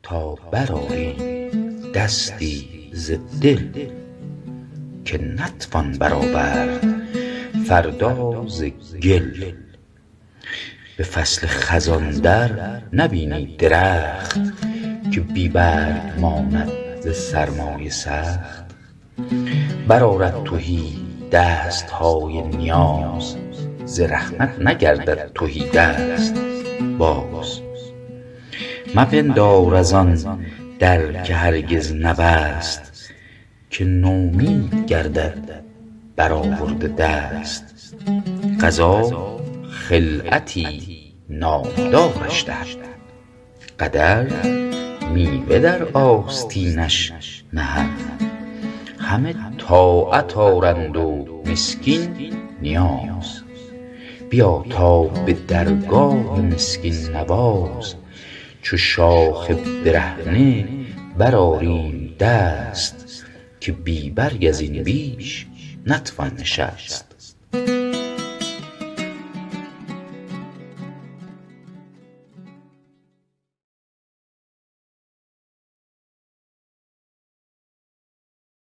تا برآریم دستی ز دل، که نتوان برآورد فردا ز گل. به فصل خزان در نبینی درخت، که بی برگ ماند ز سرمای سخت. برآرد تهی دستهای نیاز، ز رحمت نگردد تهی دست باز. مپندار از آن در که هرگز نبست، که نومید گردد برآورده دست. قضا خلعتی نامدارش دهد، قدر میوه در آستینش نهد. همه طاعت آرند و مسکین نیاز، بیا تا به درگاه مسکین نواز. چو شاخ برهنه برآریم دست، که بی برگ از این بیش نتوان نشست.